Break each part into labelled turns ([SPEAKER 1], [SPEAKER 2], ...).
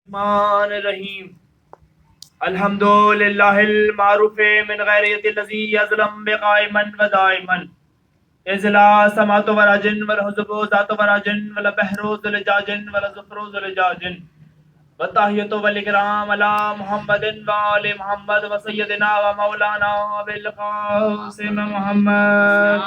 [SPEAKER 1] الرحمن الرحیم الحمدللہ المعروف من غیریت الذی یظلم بقائما و دائما ازلا سمات وراجن والحزب ذات وراجن والبحر ذلجاجن والزفر ذلجاجن والتحیت والاکرام علی محمد وآل محمد وسیدنا و مولانا بالقاسم محمد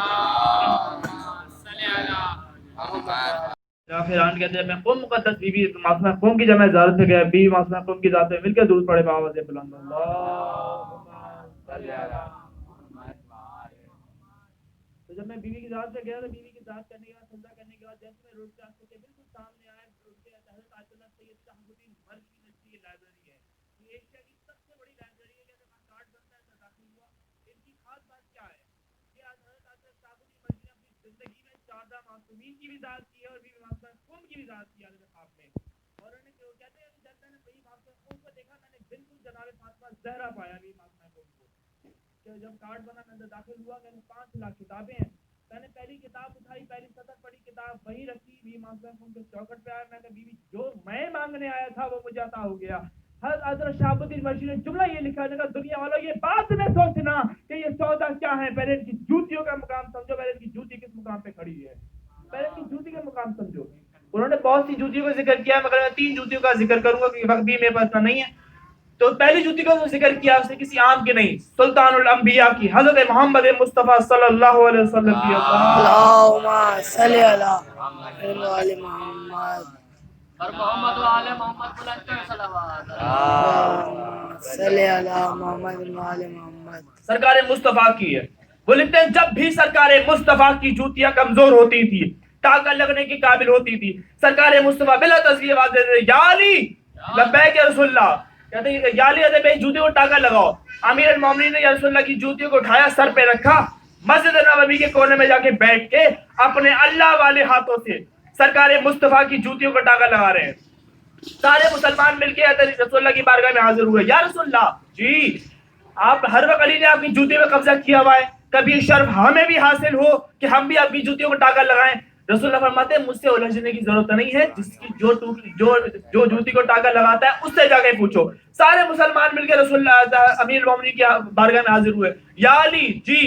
[SPEAKER 1] فیران کہتے ہیں میں قوم مقدس بی بی معصومہ قوم کی جمع زیارت پہ گیا، بی معصومہ قوم کی ذات پہ مل کے درود پڑھے بآواز بلند اللہم صلی علی محمد۔ تو جب میں بیوی کی ذات پہ گیا تو بیوی کی ذات کرنے کے بعد سجدہ کرنے کے بعد جیسے میں روڈ کراس کر کے بالکل سامنے آیا، روڈ کے حضرت آیت اللہ سید شاہ الدین مرشی نشری کی لائبریری ہے، یہ ایشیا کی سب سے بڑی لائبریری ہے۔ کہتے ہیں وہاں کارڈ بنتا ہے، میں داخل ہوا۔ ان کی خاص بات کیا ہے کہ آج حضرت آیت اللہ شاہ الدین مرشی نے اپنی زندگی میں 14 معصومین کی بھی ذات کی ہے اور بیوی معصومہ قوم کی بھی ذات کی عالم خواب میں، اور انہوں نے کہتے ہیں جب میں نے بیوی معصومہ قوم کو دیکھا میں نے بالکل جناب فاطمہ زہرا پایا بیوی معصومہ قوم کو۔ کہ جب کارڈ بنا میں اندر داخل ہوا، میں نے 5 لاکھ کتابیں ہیں، میں نے پہلی کتاب اٹھائی، پہلی سطر پڑھی، کتاب وہیں رکھی، بیوی معصومہ قوم کے چوکٹ پہ آیا، میں نے بیوی جو میں مانگنے آیا تھا وہ مجھے عطا ہو گیا۔ حضرت شہاب الدین مرشی نے جملہ یہ لکھا ہے کہ دنیا والوں یہ بات نہ سوچنا کہ یہ سودا کیا ہے، پہلے ان کی جوتیوں کا مقام سمجھو، پہلے ان کی جوتی کس مقام پہ کھڑی ہے، پہلے ان کی جوتی کا مقام سمجھو۔ انہوں نے بہت سی جوتیوں کا ذکر کیا، مگر میں 3 جوتیوں کا ذکر کروں گا کیونکہ وقت بھی میرے پاس نہیں ہے۔ تو پہلی جوتی کا جو ذکر کیا اس نے کسی عام کی نہیں، سلطان الانبیاء کی، حضرت محمد مصطفیٰ صلی اللہ علیہ وسلم کی۔
[SPEAKER 2] اللہم صلی علی محمد وآل محمد
[SPEAKER 3] اور محمد وآل محمد بلند کر صلوات۔
[SPEAKER 2] اللہم صلی علی محمد وآل محمد۔
[SPEAKER 1] سرکار مصطفیٰ کی ہے، وہ لکھتے ہیں جب بھی سرکار مصطفیٰ کی جوتیاں کمزور ہوتی تھی، ٹاکا لگنے کی قابل ہوتی تھی، سرکار مصطفیٰ بلا تصویر آواز دیتے تھے، یا علی لبیک یا رسول اللہ، کہتے ہیں یا علی ادھر میری جوتی کو ٹاکا لگاؤ۔ امیر المومنین نے یا رسول اللہ کی جوتیوں کو اٹھایا، سر پہ رکھا، مسجد نبوی کے کونے میں جا کے بیٹھ کے اپنے اللہ والے ہاتھوں سے سرکار مصطفیٰ کی جوتیوں کو ٹاکا لگا رہے ہیں۔ سارے مسلمان مل کے رسول اللہ کی بارگاہ میں حاضر ہوئے، یا رسول اللہ جی آپ ہر وقت علی نے آپ کی جوتی میں قبضہ کیا ہوا ہے، کبھی شرف ہمیں بھی حاصل ہو کہ ہم بھی آپ کی جوتیوں کو ٹاکا لگائیں۔ رسول اللہ فرماتے ہیں مجھ سے الجھنے کی ضرورت نہیں ہے، جس کی جو جوتی کو ٹاکا لگاتا ہے اس سے جا کے پوچھو۔ سارے مسلمان مل کے رسول اللہ امیر المومنین کی بارگاہ میں حاضر ہوئے، یا علی جی،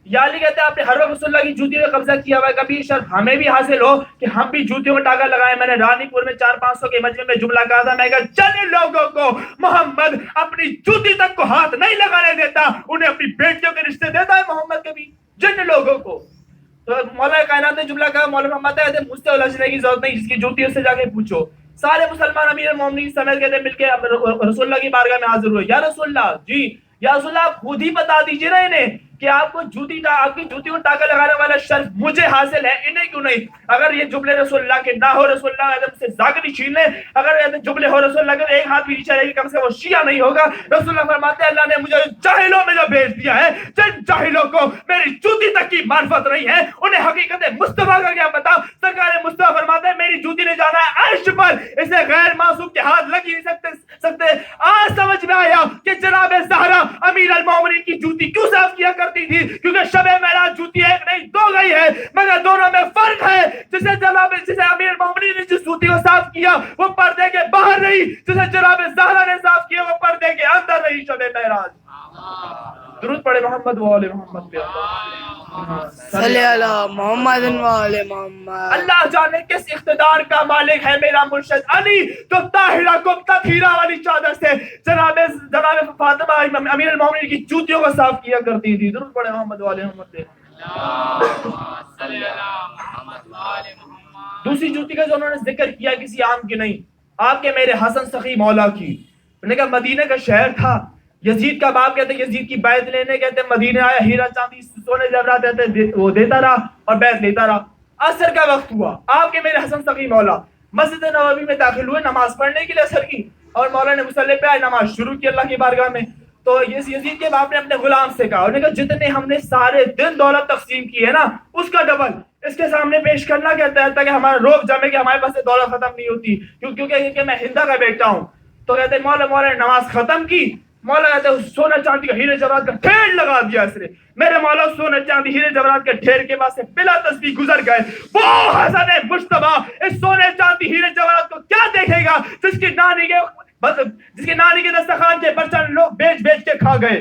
[SPEAKER 1] یا علی کہتے ہیں آپ نے ہر وقت رسول اللہ کی جوتی میں قبضہ کیا ہوا ہے، کبھی شرف ہمیں بھی حاصل ہو کہ ہم بھی جوتیوں میں ٹاکا لگائیں۔ میں نے رانی پور میں 400-500 کے مجمع میں جملہ کہا تھا، میں کہا جن لوگوں کو محمد اپنی جوتی تک کو ہاتھ نہیں لگانے دیتا انہیں اپنی بیٹیوں کے رشتے دیتا ہے محمد کبھی؟ جن لوگوں کو۔ تو مولا کائنات نے جملہ کہا، مولا فرماتا ہے مجھ سے الجھنے کی ضرورت نہیں، جس کی جوتی اس سے جا کے پوچھو۔ سارے مسلمان امیر المومنین سمیت کہتے مل کے رسول اللہ کی بارگاہ میں حاضر ہوئے، یا رسول اللہ جی، یا رسول اللہ آپ خود ہی بتا دیجئے نا انہیں کہ آپ کو آپ کی جوتی کو ٹاکا لگانے والا شرف مجھے حاصل ہے، انہیں کیوں نہیں؟ اگر یہ جملے رسول اللہ کے نہ ہو، رسول اللہ اگر سے زاگری چھین لے، اگر یہ جملے ہو رسول اللہ کے ایک ہاتھ بھی نیچے رہے گی، کم سے وہ شیعہ نہیں ہوگا۔ رسول اللہ فرماتے ہیں اللہ نے مجھے جاہلوں میں جو بھیج دیا ہے، جن جاہلوں کو میری جوتی تک کی معرفت نہیں ہے انہیں حقیقت مصطفیٰ کا کیا پتا۔ سرکار مصطفیٰ فرماتے ہیں میری جوتی نے جانا ہے عرش پر، اسے غیر معصوم کے ہاتھ لگ ہی نہیں سکتے۔ آج سمجھ میں آیا کہ جناب زہرا امیر المومنین کی جوتی کیوں صاف کیا کرتی تھی، کیونکہ شب معراج جوتی ایک نہیں 2 گئی ہے، مگر دونوں میں فرق ہے۔ جسے امیر المومنین نے جس جوتی کو صاف کیا وہ پردے کے باہر نہیں، جسے جناب زہرا نے صاف کیا وہ پردے کے اندر نہیں۔ شب معراج درود پڑھے محمد وآل محمد پہ
[SPEAKER 2] صلی علی محمد وآل محمد۔
[SPEAKER 1] اللہ جانے کس اقتدار کا مالک ہے میرا مرشد علی، جو طاہرہ کو تطہیرہ والی چادر سے جناب فاطمہ امیر المومنین کی جوتیوں کو صاف کیا کرتی تھی۔ درود پڑھے محمد وآل محمد پہ۔ دوسری جوتی کا جو انہوں نے ذکر کیا کسی عام کی نہیں، آپ کے میرے حسن سخی مولا کی۔ انہوں نے کہا مدینہ کا شہر تھا، یزید کا باپ کہتے ہیں یزید کی بیعت لینے کہتے ہیں مدینہ آیا، ہیرا چاندی سونے زیورات کہتے ہیں وہ دیتا رہا اور بیعت لیتا رہا۔ عصر کا وقت ہوا، آپ کے میرے حسن سخی مولا مسجد نبوی میں داخل ہوئے نماز پڑھنے کے لیے عصر کی، اور مولا نے مصلی پہ آئے، نماز شروع کی اللہ کی بارگاہ میں۔ تو یزید کے باپ نے اپنے غلام سے کہا، انہوں نے کہا جتنے ہم نے سارے دن دولت تقسیم کی ہے نا اس کا ڈبل اس کے سامنے پیش کرنا کہتا ہے تاکہ ہمارا روب جمے کہ ہمارے پاس دولت ختم نہیں ہوتی، کیونکہ میں ہندا کا بیٹا ہوں۔ تو کہتے ہیں مولا نے نماز ختم کی، مولا کہتے ہیں سونا چاندی کا ہیرے جواہرات کا ڈھیر لگا دیا اس نے. میرے مولا سونا چاندی ہیرے جواہرات کے ڈھیر کے پاس سے بلا تسبیح گزر گئے. وہ حسن مجتبیٰ اس سونے چاندی ہیرے جواہرات کو کیا دیکھے گا جس کی نانی کے دسترخوان کے برتن لوگ بیچ بیچ کے کھا گئے.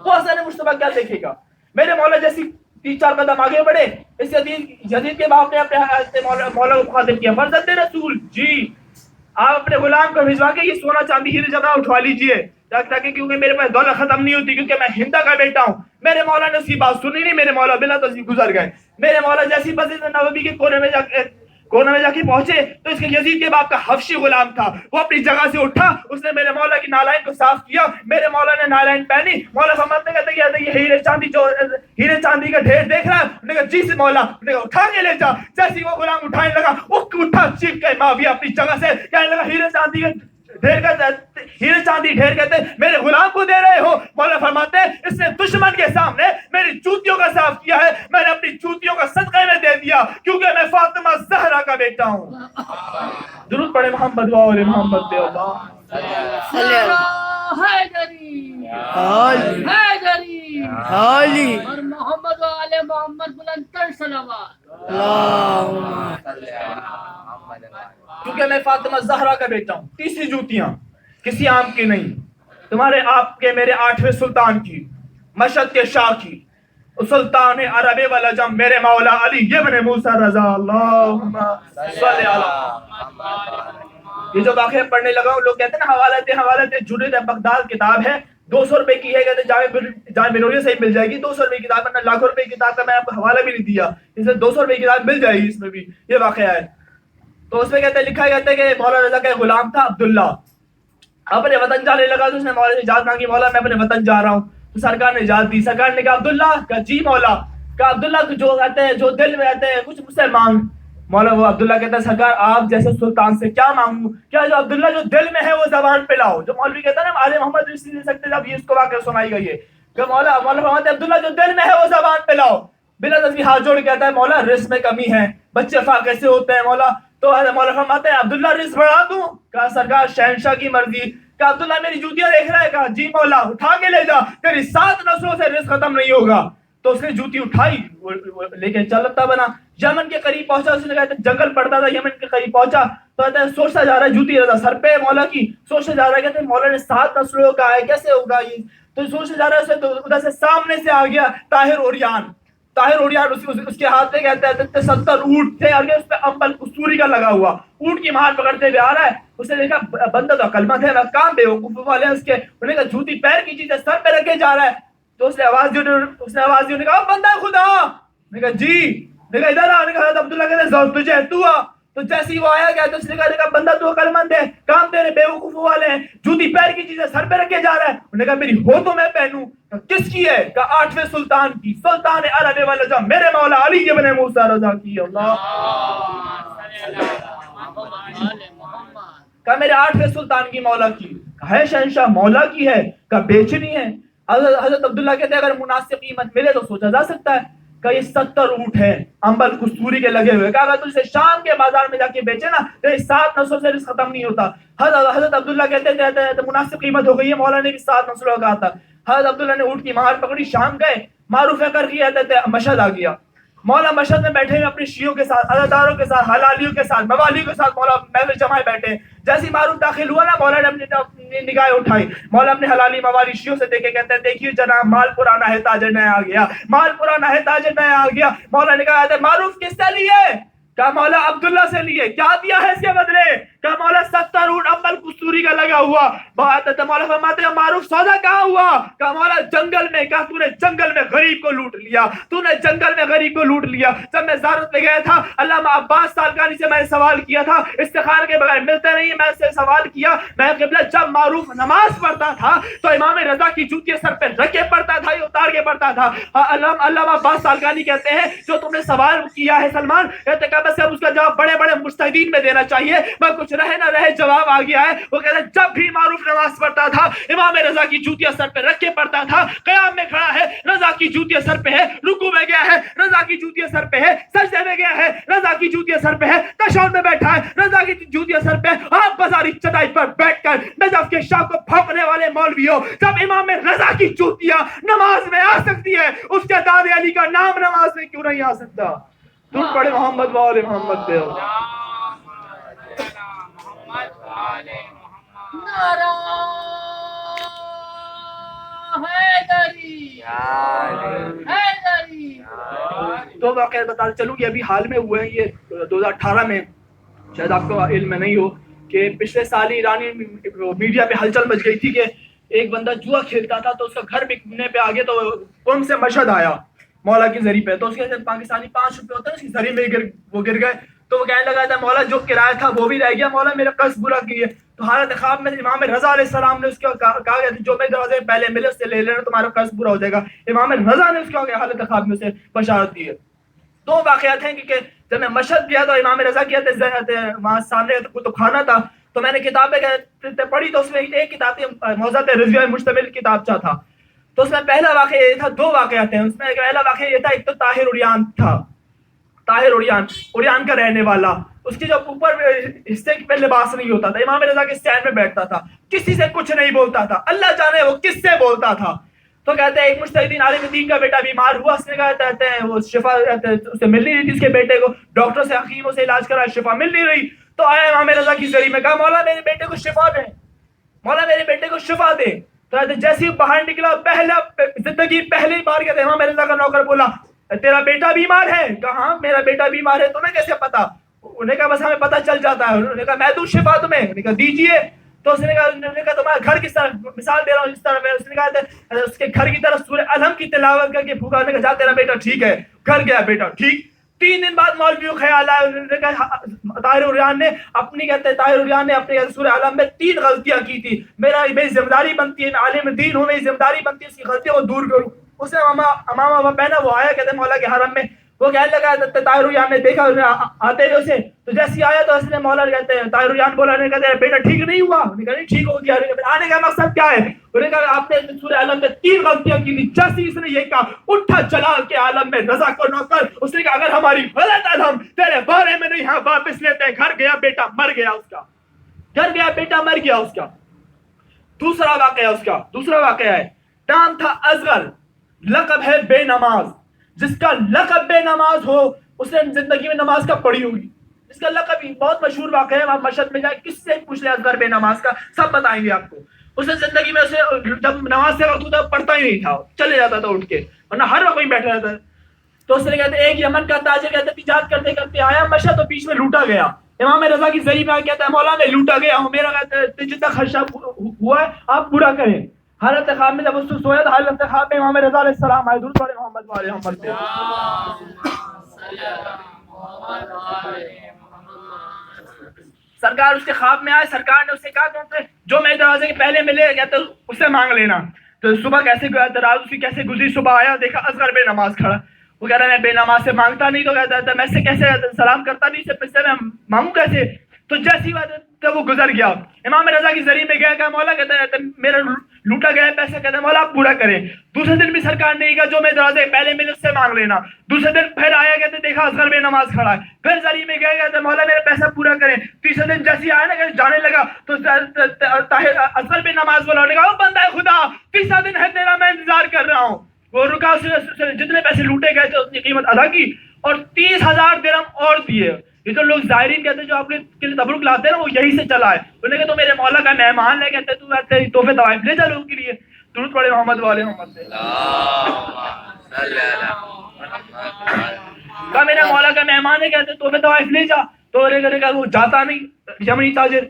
[SPEAKER 1] وہ حسن مجتبیٰ کیا دیکھے گا؟ میرے مولا جیسی 3-4 قدم آگے بڑھے. اس یزید کے باپ نے اپنے مولا کو مخاطب کیا. فرزند رسول جی آپ اپنے غلام کو بھجوا کے یہ سونا چاندی ہیرے جواہرات اٹھوا لیجئے تاکہ کیونکہ میرے پاس دولت ختم نہیں ہوتی کیونکہ میں ہندا کا بیٹا ہوں. میرے مولا نے اس کی بات سنی نہیں. میرے مولا بلا تسبیح گزر گئے. میرے مولا جیسی مسجد نبوی کے کونے میں جا کے پہنچے تو اس کے یزید کے باپ کا حبشی غلام تھا. وہ اپنی جگہ سے اٹھا, اس نے میرے مولا کی نالائن کو صاف کیا. میرے مولا نے نالائن پہنی. مولا فرماتے کہتے ہیں یہ ہیرے چاندی کا ڈھیر دیکھ رہا ہے؟ انہوں نے کہا جی سے مولا. انہوں نے کہا اٹھا کے لے جا. جیسے وہ غلام اٹھانے لگا اٹھا چیخ کے معاویہ اپنی جگہ سے کہنے لگا ہیرے چاندی ڈھیر کہتے میرے غلام کو دے رہے ہو؟ مولا فرماتے ہیں اس نے دشمن کے سامنے میری جوتیوں کا صاف کیا ہے. میں نے اپنی جوتیوں کا صدقہ میں دے دیا کیونکہ میں فاطمہ زہرا کا بیٹا ہوں. درود پڑھے محمد و آل محمد دے اللہ.
[SPEAKER 3] حیدری
[SPEAKER 2] حالی حالی
[SPEAKER 3] اور محمد و آل محمد بلند تر صلوات.
[SPEAKER 2] اللہم
[SPEAKER 1] کیونکہ میں فاطمہ زہرا کا بیٹا ہوں. تیسری جوتیاں کسی عام کی نہیں, تمہارے آپ کے میرے 8ویں سلطان کی, مشہد کے شاہ کی, سلطان عرب والعجم میرے مولا علی ابن موسیٰ رضا. اللہم صلی اللہ. یہ جو واقعہ پڑھنے لگا ہوں, لوگ کہتے ہیں نا حوالہ دے جنید بغداد کتاب ہے 200 روپے کی ہے, کہتے ہیں جامع بنوری سے ہی مل جائے گی. 200 روپے کی کتاب ہے, لاکھوں روپے کی کتاب کا میں آپ کو حوالہ بھی نہیں دیا, اس میں 200 روپے کی کتاب مل جائے گی, اس میں بھی یہ واقعہ ہے. تو اس میں کہتے ہیں لکھا کہتے ہیں کہ مولا رضا کا غلام تھا عبداللہ, اپنے وطن جانے لگا تو اس نے مولا سے اجازت مانگی, مولا میں اپنے وطن جا رہا ہوں. تو سرکار نے اجازت دی. سرکار نے کہا عبداللہ, کہا جی مولا. کہا عبداللہ جو کہتے ہیں جو دل میں رہتے ہیں کچھ مجھ سے مانگ. مولا وہ عبداللہ کہتا ہے سرکار آپ جیسے سلطان سے کیا مانگوں؟ کیا جو عبداللہ جو دل میں ہے وہ زبان پہ لاؤ. جو مولوی کہتا ہے نا آل محمد رشتی دے سکتے جب یہ اس کو واقعہ سنائی گئی ہے کہ مولا فرماتے ہیں عبداللہ جو دل میں ہے وہ زبان پہ لاؤ. بلا تسبیح ہاتھ جوڑ کہتا ہے مولا رزق میں کمی ہے, بچے فاقے سے ہوتے ہیں مولا. تو مولا فرماتے ہیں عبداللہ رزق بڑھا دوں؟ کہا سرکار شہنشاہ کی مرضی. کہا عبداللہ میری جوتیاں دیکھ رہا ہے؟ کہا جی مولا. اٹھا کے لے جا, تیری 7 نسلوں سے رزق ختم نہیں ہوگا. تو اس نے جوتی اٹھائی لے کے چلتا بنا. یمن کے قریب پہنچا, اس نے کہا جنگل پڑتا تھا, یمن کے قریب پہنچا تو کہتے ہیں سوچتا جا رہا ہے, جوتی رضا سر پہ مولا کی, سوچتا جا رہا ہے کہتے ہیں مولا نے 7 نسلوں کا ہے کیسے ہوگا یہ. تو سوچتا جا رہا ہے, تو ادھر سے سامنے سے آ گیا طاہر اوریان. اس کے ہاتھ میں کہتے ہیں 70 اونٹ تھے, آگے اس پہ امبل کستوری کا لگا ہوا, اونٹ کی مہار پکڑتے ہوئے آ رہا ہے. اس نے دیکھا بندہ تو عقل مند ہے, کام بیوقوف والے اس کے. انہوں نے کہا جوتی پیر کی چیز ہے, سر پہ رکھے جا رہا ہے. تو اس نے آواز دی, انہوں نے کہا بندہ خدا. نے کہا جی. نے کہا ادھر آ. نے کہا عبداللہ کہتے ہیں ضرور تجھے تو آ. تو جیسے ہی وہ آیا گیا تو اس نے کہا بندہ تو عقل مند ہے, کام تیرے بیوقوف والے ہیں, جوتی پیر کی چیز ہے سر پہ رکھے جا رہا ہے. انہوں نے کہا میری ہو تو میں پہنوں. کس کی ہے؟ کہا 8ویں سلطان کی, سلطان عرب والعجم میرے مولا علی ابن موسیٰ رضا کی. اللہ کہا میرے 8ویں سلطان کی مولا کی. ہے شہنشاہ مولا کی ہے. کہا بیچنی ہے. حضرت عبداللہ کہتے ہیں اگر مناسب قیمت ملے تو سوچا جا سکتا ہے. کہ یہ 70 اونٹ ہے امبل کستوری کے لگے ہوئے. کہا اگر تجھے شام کے بازار میں جا کے بیچے نا تو یہ 7 نسلوں سے رزق ختم نہیں ہوتا. حضرت عبداللہ کہتے ہیں مناسب قیمت ہو گئی ہے, مولا نے بھی 7 نسلوں کا کہا تھا. حضرت عبداللہ نے اونٹ کی مہار پکڑی, شام گئے, معروف ہے کر کے مشہد آ گیا. مولا مشہد میں بیٹھے ہوئے اپنے شیعوں کے ساتھ, عزاداروں کے ساتھ, حلالیوں کے ساتھ, موالیوں کے ساتھ مولا محفل جمائے بیٹھے. جیسے معروف داخل ہوا نا, مولا نے اپنی نگاہیں اٹھائی. مولا اپنے حلالی موالی شیعوں سے دیکھے کہتے ہیں دیکھیے جناب مال پرانا ہے تاج نیا آ گیا, مال پرانا ہے تاج نیا آ گیا. مولا نے کہا معروف کس سے لیے؟ کہا مولا عبداللہ سے لیے. کیا دیا ہے اس کے بدلے؟ کہا مولا 70 اونٹ امبل کستوری کا لگا ہوا. مولا فرماتے ہیں معروف سودا کہاں ہوا؟ کہا مولا جنگل میں. کہا تو نے جنگل میں غریب کو لوٹ لیا, تو نے جنگل میں غریب کو لوٹ لیا. جب میں زیارت پہ گیا تھا علامہ عباس سالکانی سے میں نے سوال کیا تھا, استخارے کے بغیر ملتے نہیں, میں سے سوال کیا میں قبلہ جب معروف نماز پڑھتا تھا تو امام رضا کی جوتی سر پہ رکھ کے پڑھتا تھا یا اتار کے پڑھتا تھا. علامہ عباس سالکانی کہتے ہیں جو تم نے سوال کیا ہے سلمان, کہتے ہیں بس اب اس کا جواب بڑے بڑے مجتہدین میں دینا چاہیے, میں کچھ رہے نہ رہے جواب آ گیا ہے. وہ کہتے ہیں جب بھی معروف نماز پڑھتا تھا امام رضا کی جوتیاں سر پہ رکھ کے پڑھتا تھا. قیام میں کھڑا ہے رضا کی جوتیاں سر پہ ہے, رکوع میں گیا ہے رضا کی جوتیاں سر پہ ہے, سجدے میں گیا ہے رضا کی جوتیاں سر پہ ہے, تشہد میں بیٹھا ہے رضا کی جوتیاں سر پہ. آپ بازاری چٹائی پر بیٹھ کر نجف کے شاہ کو پھونکنے والے مولویوں, جب امام رضا کی جوتیاں نماز میں آ سکتی ہے, اس کے داد علی کا نام نماز میں کیوں نہیں آ سکتا؟ تم پڑھے محمد وآل محمد پہ.
[SPEAKER 3] نعرہ حیدری حیدری.
[SPEAKER 1] دو واقعہ بتا چلوں کہ ابھی حال میں ہوئے ہیں, یہ 2018 میں, شاید آپ کو علم میں نہیں ہو کہ پچھلے سال ہی ایرانی میڈیا پہ ہلچل مچ گئی تھی کہ ایک بندہ جوا کھیلتا تھا تو اس کا گھر بکنے پہ آگے تو قوم سے مشہد آیا مولا کی زری پہ, تو اس کے پاکستانی 5 روپے ہوتا ہے اس کی زری میں وہ گر گئے. تو وہ کہنے لگا تھا مولا جو کرایہ تھا وہ بھی رہ گیا, مولا میرا قصد برا کیے. تو حالت خواب میں امام رضا علیہ السلام نے اس کو کہا کہ جو میں دروازے پہلے ملے اس سے لے لینا, تمہارا قصد برا ہو جائے گا. امام رضا نے اس کو حالت خواب میں سے بشارت دی ہے. 2 واقعات ہیں کہ جب میں مشہد گیا تو امام رضا کیا تھے وہاں سامنے کتب خانہ تھا, تو میں نے کتابیں پڑھی تو اس میں ایک کتاب تھی موضوعات رضویہ مشتمل کتابچہ تھا. تو اس میں پہلا واقعہ یہ تھا, 2 واقعات ہیں اس میں. پہلا واقعہ یہ تھا, ایک تو طاہر اریان تھا, طاہر اریان کا رہنے والا, اس کے جو اوپر حصے پہ لباس نہیں ہوتا تھا, امام رضا کے اسٹینڈ میں بیٹھتا تھا, کسی سے کچھ نہیں بولتا تھا, اللہ جانے وہ کس سے بولتا تھا. تو کہتے ہیں ایک مجتہدین عالم دین کا بیٹا بیمار ہوا, اس نے کہا کہتے ہیں وہ شفا اسے مل نہیں رہی تھی, اس کے بیٹے کو ڈاکٹر سے حکیموں سے علاج کرا, شفا مل نہیں رہی. تو آیا امام رضا کی زری میں, کہا مولا میرے بیٹے کو شفا دے, مولا میرے بیٹے کو شفا دے. تو جیسے ہی باہر نکلا, زندگی پہلی بار کہتے ہیں امام رضا کا نوکر بولا تیرا بیٹا بیمار ہے؟ کہا ہاں میرا بیٹا بیمار ہے. تمہیں کیسے پتا؟ انہوں نے کہا بس ہمیں پتا چل جاتا ہے. انہوں نے کہا میں دوں شفا تمہیں؟ انہوں نے کہا دیجیے. تو اس نے کہا تمہارا گھر کس طرح, مثال دے رہا ہوں اس طرح. اس نے کہا اس کے گھر کی طرف سورہ الحم کی تلاوت کر کے پھونکا. نے کہا جا تیرا بیٹا ٹھیک ہے. گھر گیا بیٹا ٹھیک. 3 دن بعد مولوی کو خیال آیا, انہوں نے کہا طاہر اریان نے اپنی سورہ الحم میں 3 غلطیاں کی تھی, میری ذمہ داری بنتی ہے, عالم دین ہوں, میری ذمہ داری بنتی ہے اس کی غلطیوں کو دور کروں. اس نے امامہ پہنا, وہ آیا کہتے ہیں مولا کے حرم میں, وہ کہنے لگا طاہر اریان نے دیکھا آتے ہوئے اسے, تو جیسے آیا تو اس نے مولا کہتے ہیں طاہر اریان بولا, نے کہتے ہیں بیٹا ٹھیک نہیں ہوا؟ انہوں نے کہا نہیں ٹھیک ہو گیا. آنے کا مقصد کیا ہے؟ انہوں نے کہا آپ نے سورہ الحم میں 3 غلطیاں کی تھی. جیسے اس نے یہ کہا اٹھا جلال کے عالم میں رضا کو نوکر, اس نے کہا اگر ہماری غلط الحم تیرے بارے میں نہیں, ہاں واپس لیتے ہیں. گھر گیا بیٹا مر گیا اس کا, گھر گیا بیٹا مر گیا اس کا. دوسرا واقعہ ہے, نام تھا اصغر, لقب ہے بے نماز. جس کا لقب بے نماز ہو اس نے زندگی میں نماز کا پڑھی ہوگی. اس کا لقب ہی بہت مشہور واقعہ ہے, آپ مشہد میں جائے کس سے پوچھ لیں اصغر بے نماز کا, سب بتائیں گے آپ کو. اس نے زندگی میں اسے جب نماز سے وقت ہوتا پڑھتا ہی نہیں تھا, چلے جاتا تھا اٹھ کے, ورنہ ہر وقت وہیں بیٹھا رہتا. تو اس نے کہتے ایک یمن کا تاجر کہتے تجارت کرتے کرتے آیا مشہد, تو بیچ میں لوٹا گیا. امام رضا کی زری میں کہتا ہے مولا میں لوٹا گیا ہوں, میرا کہتا ہے جتنا خرچہ ہوا ہے آپ پورا کریں. حالت خواب میں جب اس کو سویا, حالت خواب میں امام رضا علیہ السلام آئے, درود پڑھے محمد وآل محمد پہ. سرکار اس کے خواب میں آئے, سرکار نے اس سے کہا جو میں دروازے کے پہلے ملے کہتے اس سے مانگ لینا. تو صبح کیسے رات اس کی کیسے گزری, صبح آیا دیکھا اصغر بے نماز کھڑا. وہ کہہ رہا ہے میں بے نماز سے مانگتا نہیں, تو کہتا ہے میں سے کیسے سلام کرتا نہیں, اس سے میں مانگوں کیسے. تو جیسی بات جب وہ گزر گیا, امام رضا کی زری میں گیا, کہا مولا کہتا ہے میرا لوٹا گیا پیسہ, کہتا ہے مولا آپ پورا کریں. دوسرے دن بھی سرکار نے کہا جو میں دروازے پہلے ملے اس سے مانگ لینا. دوسرے دن پھر آیا, کہتے دیکھا اصغر بے نماز کھڑا ہے, پھر زری میں گیا, کہتے مولا میرا پیسہ پورا کریں. تیسرے دن جیسے آیا نا کہ جانے لگا تو اصغر بے نماز والا نے کہا بندہ خدا تیسرا دن ہے تیرا, میں انتظار کر رہا ہوں. وہ رکا, اس نے جتنے پیسے لوٹے گئے تھے اتنی قیمت ادا کی اور 30,000 درہم اور دیے. یہ جو لوگ زائرین کہتے ہیں جو آپ کے لیے تبرک لاتے ہیں نا, وہ یہی سے چلا ہے. انہوں نے کہا تو میرے مولا کا مہمان ہے, کہتے تو تحفے طوائف لے جا لوگوں کے لیے. درود پڑھے محمد والے محمد سے. کہا میرا مولا کا مہمان ہے, کہتے تحفے طوائف لے جا. تو انہوں نے کہا وہ جاتا نہیں, یمنی تاجر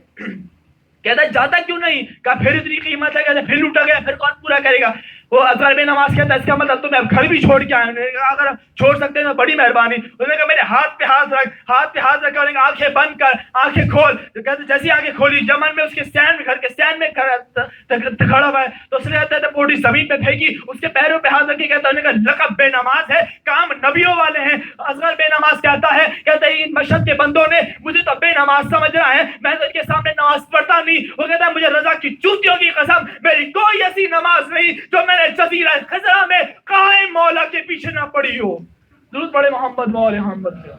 [SPEAKER 1] کہتا ہے جاتا کیوں نہیں؟ کہا پھر اتنی قیمت ہے, کہتے پھر لوٹا گیا, پھر کون پورا کرے گا. وہ اصغر بے نماز کہتا ہے اس کا مطلب تمہیں اب گھر بھی چھوڑ کے آئے. اگر چھوڑ سکتے ہیں تو بڑی مہربانی. انہوں نے کہا میرے ہاتھ پہ ہاتھ رکھ, ہاتھ پہ ہاتھ رکھ, آنکھیں بند کر, آنکھیں کھول. تو کہتے جیسی آنکھیں کھولی, یمن میں اس کے سین, گھر کے سین میں کھڑا ہوا ہے, تو اس نے کہتے ہیں پوٹی زمین پہ پھینکی, اس کے پیروں پہ ہاتھ رکھے, کہتا ہے لقب بے نماز ہے, کام نبیوں والے ہیں. اصغر بے نماز کہتا ہے, کہتا ہے ان مشہد کے بندوں نے مجھے تو بے نماز سمجھ رہا ہے, میں تو ان کے سامنے نماز پڑھتا نہیں. وہ کہتا ہے مجھے رضا کی چوتیوں کی قسم, میری کوئی ایسی نماز نہیں جو میں نے جزیرہ خضرا میں قائم مولا کے پیچھے نہ پڑھی ہو. درود پڑھے محمد مولا محمد پہ.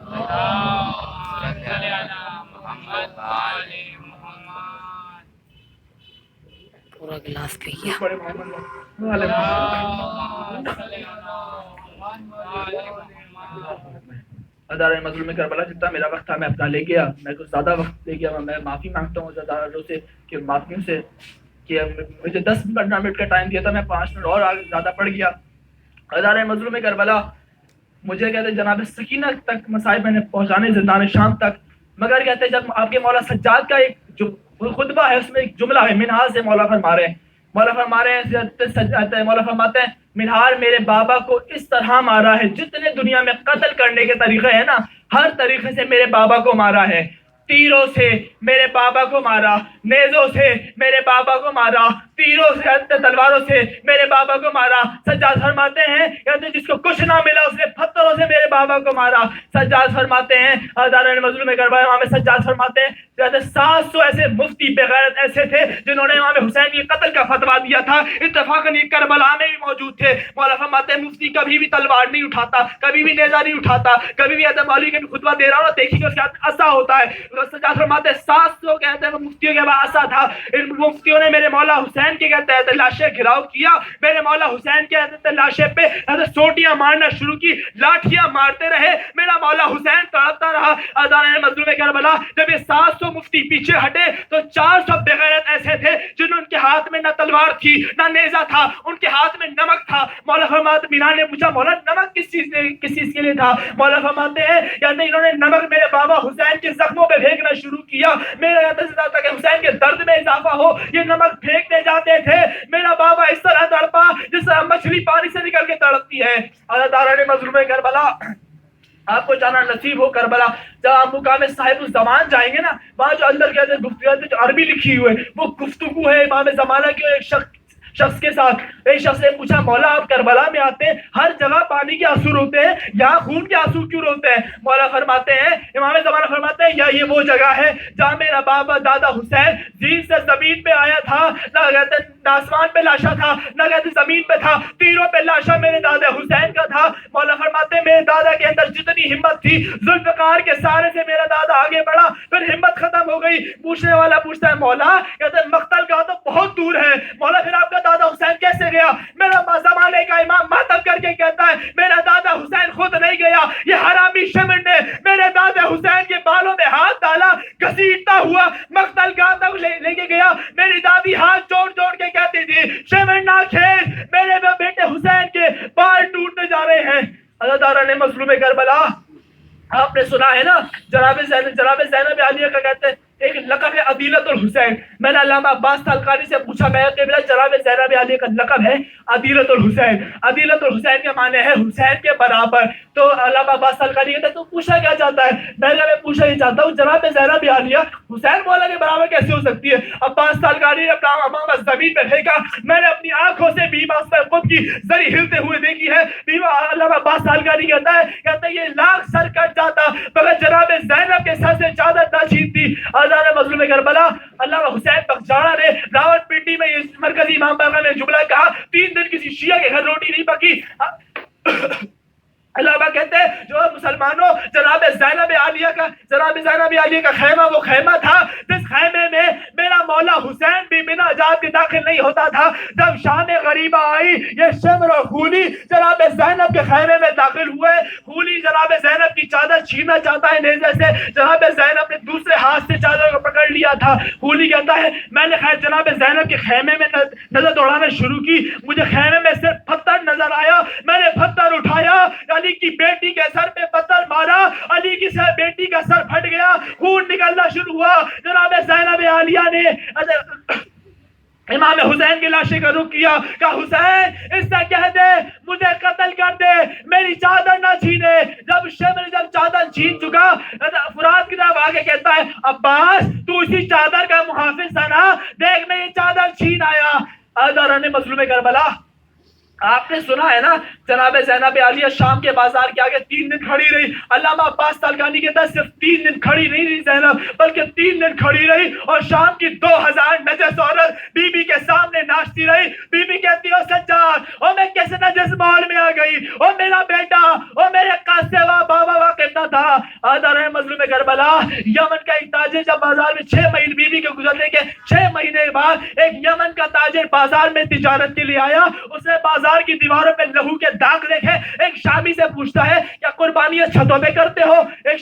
[SPEAKER 2] پورا گلاس پی گیا.
[SPEAKER 1] پڑھے محمد مولا ادارہ مظلوم کربلا. جتنا میرا وقت تھا میں اپنا لے گیا, میں کچھ زیادہ وقت لے گیا, میں معافی مانگتا ہوں اداروں سے کہ معافیوں سے کہ مجھے 10-15 منٹ کا ٹائم دیا تھا, میں 5 منٹ اور آگے زیادہ پڑ گیا. ادارہ مظلوم کربلا مجھے کہتے جناب سکینہ تک مسائل میں نے پہنچانے زندان شام تک, مگر کہتے جب آپ کے مولا سجاد کا ایک جو خطبہ ہے اس میں ایک جملہ ہے, منہار سے مولا فرما رہے ہیں, مولا فرماتے ہیں منہار میرے بابا کو اس طرح مارا ہے, جتنے دنیا میں قتل کرنے کے طریقے ہیں نا, ہر طریقے سے میرے بابا کو مارا ہے. تیروں سے میرے بابا کو مارا, نیزوں سے میرے بابا کو مارا, تیروں سے تلواروں سے میرے بابا کو مارا. سجاد فرماتے ہیں کہتے جس کو کچھ نہ ملا اس نے پتھروں سے میرے بابا کو مارا. سجاد فرماتے ہیں ادارہ مظلوم کربلا امام سجاد فرماتے ہیں کہتے 700 ایسے مفتی بغیرت ایسے تھے جنہوں نے امام حسین کے قتل کا فتویٰ دیا تھا, اتفاقاً یہ کربلا میں بھی موجود تھے. مولا فرماتے ہیں مفتی کبھی بھی تلوار نہیں اٹھاتا, کبھی بھی نیزہ نہیں اٹھاتا, کبھی بھی ادم علی کا خطبہ دے رہا ہو دیکھیں گے اس کے ہاتھ عصا ہوتا ہے. سجاد فرماتے ہیں 700 کہتے ہیں مفتیوں کے بعد عصا تھا. ان مفتیوں نے میرے مولا حسین کے کہتے ہیں لاشیں گھراؤ کیا, میرے مولا حسین کے کہتے ہیں لاشیں پہ سوٹیاں مارنا شروع کی, لاٹھیاں مارتے رہے, میرا مولا حسین تڑپتا رہا. ادارہ مظلوم کربلا جب یہ 700 مفتی پیچھے ہٹے تو 400 بغیرت ایسے تھے جنہوں کے ہاتھ میں نہ تلوار تھی نہ نیزہ تھا, ان کے ہاتھ میں نمک تھا. مولا فرماتے مینا نے پوچھا مولا نمک کس چیز کے لیے تھا؟ مولا فرماتے ہیں یعنی انہوں نے نمک میرے بابا حسین کے زخموں پہ پھینکنا شروع کیا. میرا انتظار تھا کہ حسین کے درد میں اضافہ ہو, یہ نمک پھینکتے جاتے تھے. میرا بابا اس طرح تڑپا جس طرح مچھلی پانی سے نکل کے تڑپتی ہے. ادارہ مظلوم کربلا آپ کو جانا نصیب ہو کربلا, جب آپ مقام صاحب الزمان جائیں گے نا, وہاں جو اندر کہتے ہیں گفتگو جو عربی لکھی ہوئی ہے وہ گفتگو ہے امام زمانہ کے ایک شخص کے ساتھ. ایک شخص نے پوچھا مولا آپ کربلا میں آتے ہیں, ہر جگہ پانی کے آنسو روتے ہیں, یہاں خون کے آنسو کیوں روتے ہیں؟ مولا فرماتے ہیں امام زمانہ فرماتے ہیں یا یہ وہ جگہ ہے جہاں میرا بابا دادا حسین زین سے زمین پہ آیا تھا, نہ کہتے آسمان پہ لاشا تھا نہ کہتے زمین پہ تھا, تیروں پہ لاشا میرے دادا حسین کا تھا. مولا فرماتے ہیں میرے دادا کے اندر جتنی ہمت تھی ذوالفقار کے سارے سے میرا دادا آگے بڑھا, پھر ہمت ختم ہو گئی. پوچھنے والا پوچھتا ہے مولا کہتے ہیں مقتل کا تو بہت دور ہے. مولا پھر آپ کا دادا حسین کیسے گیا؟ میرا زمانے کا امام ماتم کر کے کہتا ہے میرا دادا حسین خود نہیں گیا, یہ حرامی شمر نے میرے دادا حسین کے بالوں میں ہاتھ ڈالا, گھسیٹتا ہوا مقتل گاہ تک لے کے گیا. میری دادی ہاتھ جوڑ جوڑ کے کہتی تھی شمر نہ کھیل, میرے بیٹے حسین کے بال ٹوٹنے جا رہے ہیں. اللہ تعالیٰ نے مظلوم کربلا آپ نے سنا ہے نا, جناب زینب عالیہ کا کہتے ہیں ایک لقب ہے عدیلۃ الحسین. میں نے علامہ عباس تالقانی سے پوچھا, میں قبلہ جناب زینب عالیہ کا لقب ہے عدیلۃ الحسین. عدیلۃ الحسین کے معنی ہے حسین کے برابر. تو علامہ عباس تالقانی کہتے ہیں تو پوچھا کیا چاہتا ہے؟ میں پوچھا یہ چاہتا ہوں جناب زینب عالیہ حسین مولا کے برابر کیسے ہو سکتی ہے؟ عباس تالقانی نے اپنا امامہ زمین پہ پھینکا, میں نے اپنی آنکھوں سے بیمہ خود کی زری ہلتے ہوئے دیکھی ہے. علامہ عباس تالقانی کہتا ہے یہ لاکھ سر کٹ جاتا مگر جناب زینب کے سر سے چادر نہ چھینتی. ادارہ مظلوم کربلا علامہ حسین بخشاڑا نے راول پنڈی میں یہ مرکزی امام بارگاہ میں جملہ کہا, 3 دن کسی شیعہ کے گھر روٹی نہیں پکی. علامہ کہتے ہیں جو مسلمانوں جناب زینب عالیہ کا خیمہ وہ خیمہ تھا جس خیمے میں میرا مولا حسین بھی بنا اجازت کے داخل نہیں ہوتا تھا. جب شام غریبہ آئی یہ شمر اور خولی جناب زینب کے خیمے میں داخل ہوئے. خولی جناب زینب کی چادر چھیننا چاہتا ہے نیزے سے, جناب زینب نے دوسرے ہاتھ سے چادر کو پکڑ لیا تھا. خولی کہتا ہے میں نے خیر جناب زینب کے خیمے میں نظر دوڑانا شروع کی, مجھے خیمے میں صرف پتھر نظر آیا. میں نے پتھر اٹھایا, علی کی بیٹی کے سر پہ پتھر مارا, علی کی بیٹی کا سر پھٹ گیا, خون نکلنا شروع ہوا. جناب زینب عالیہ نے امام حسین کی لاشیں کا رخ کیا، کہا حسین اس سے کہہ دے مجھے قتل کر دے، میری چادر نہ چھینے۔ جب شمر جب چادر چھین چکا، فرات کی طرف آگے کہتا ہے عباس تو اسی چادر کا محافظ تھا نا، دیکھ میں یہ چادر چھین آیا۔ آزاداران مظلوم کربلا، آپ نے سنا ہے نا جناب زینب عالیہ شام کے بازار کے آگے 3 دن کھڑی رہی۔ علامہ عباس تالقانی کہتا ہے صرف 3 دن کھڑی نہیں رہی زینب، بلکہ 3 دن کھڑی رہی اور شام کی 2000 نجس عورت بی بی کے سامنے ناچتی رہی۔ بی بی کہتی ہے سجاد او میں کیسے نجس مال میں آ گئی، او میرا بیٹا، او میرے قاسوا بابا واقف نہ تھا۔ آزاداران مظلوم کربلا، یمن کا ایک تاجر جب بازار میں 6 مہینے بی بی کے گزرنے کے 6 مہینے بعد ایک یمن کا تاجر بازار میں تجارت کے لیے آیا، اس نے بازار کی دیواروں پہ لہو کے داغ دیکھے۔ ایک شامی سے پوچھتا ہے کیا قربانیاں چھتوں پہ کرتے ہو؟ ایک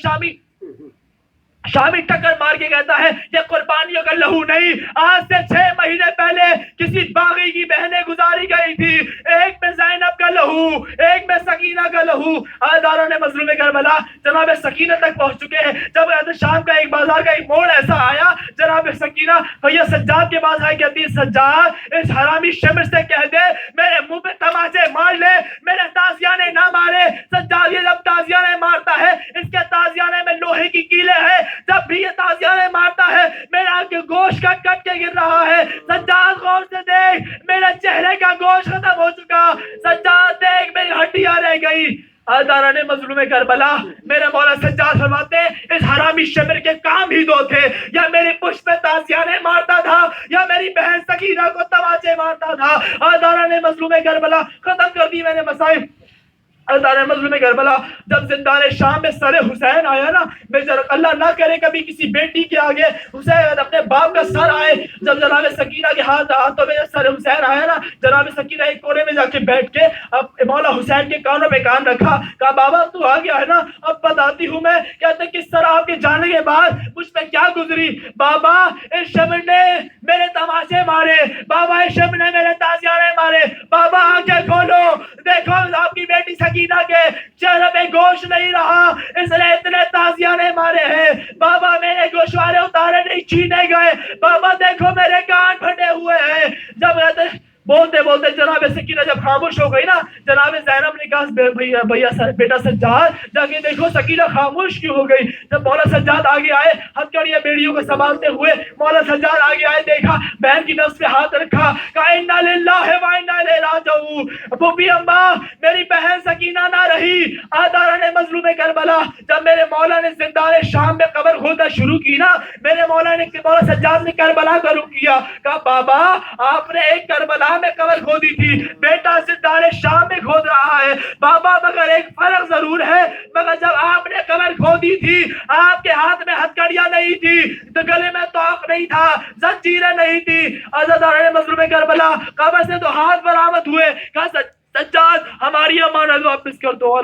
[SPEAKER 1] شامی ٹکر مار کے کہتا ہے یہ قربانیوں کا لہو نہیں، آج سے 6 مہینے پہلے کسی باغی کی بہنیں گزاری گئی تھی، ایک میں زینب کا لہو، ایک میں سکینہ کا لہو۔ آزاداران مظلوم کربلا، جناب سکینہ تک پہنچ چکے ہیں جب شام کا ایک بازار کا ایک موڑ ایسا آیا، جناب سکینہ بھیا سجاد کے پاس آئی، کہتی ہے سجاد اس حرامی شمر سے کہہ دے میرے منہ پہ تماچے مار لے، میرے تازیانے نہ مارے۔ سجاد یہ جب تازیانے مارتا ہے اس کے تازیانے میں لوہے کی کیلیں ہیں، جب بھی یہ تازیانے مارتا ہے میرا گوشت کا کٹ کے گر رہا ہے۔ سجاد غور سے دیکھ میرے چہرے کا گوشت ختم ہو چکا، سجاد دیکھ میری ہڈیاں رہ گئی۔ آزاداران مظلوم کربلا، میرے مولا سجاد فرماتے ہیں اس حرامی شمر کے کام ہی 2 تھے، یا میری پشت پہ تازیانے مارتا تھا یا میری بہن سکینہ کو تماچے مارتا تھا۔ آزاداران مظلوم کربلا، ختم کر دی میں نے مسائل۔ آزاداران مظلوم کربلا، جب زندان شام میں سر حسین آیا نا، اللہ نہ کرے کبھی کسی بیٹی کے آگے حسین اپنے باپ کا سر آئے، جب جناب سکینہ کے ہاتھوں میں سر حسین آیا نا، جناب سکینہ ایک کونے میں جا کے بیٹھ کے اب مولا حسین کے کانوں پہ کان رکھا، کہا بابا تو آ گیا ہے نا، اب بتاتی ہوں میں کہتے کس طرح آپ کے جانے کے بعد مجھ پہ کیا گزری۔ بابا اس شمر نے میرے تماشے مارے، بابا اس شمر نے میرے تازیانے مارے، بابا آنکھیں کھولو دیکھو آپ کی بیٹی سکینہ کے چہرے پہ گوشت نہیں رہا، اس نے اتنے تازیانے مارے ہیں، بابا میرے گوشوارے اتارے نہیں چھینے گئے، بابا دیکھو میرے کان پھٹے ہوئے ہیں۔ جب بولتے بولتے جناب سکینہ جب خاموش ہو گئی نا، جناب زینب نے کہا بھیا بیٹا سجاد جا کے دیکھو سکینہ خاموش کیوں ہو گئی۔ جب مولا سجاد آگے آئے ہتھکڑیاں بیڑیوں کو سنبھالتے ہوئے، مولا سجاد آگے آئے، دیکھا بہن کی نفس پہ ہاتھ رکھا، کہا انا للہ و انا الیہ راجعون، پھوپھی اماں میری بہن سکینہ نہ رہی۔ آزاداران مظلوم کربلا، جب میرے مولا نے زندان شام میں قبر کھودنا شروع کی نا، میرے مولا سجاد نے کربلا کا رخ کیا، کہا بابا آپ نے ایک کربلا میں قبر کھودی تھی، بیٹا زندان شام میں کھود رہا ہے، بابا مگر ایک فرق ضرور ہے، مگر جب آپ نے قبر کھودی تھی آپ کے ہاتھ میں ہتھکڑیاں نہیں تھی، تو گلے میں طوق نہیں تھا، زنجیریں نہیں تھی۔ آزاداران مظلوم کربلا، قبر سے تو ہاتھ برآمد ہوئے، کہا سجاد ہماری امانت واپس کر دو۔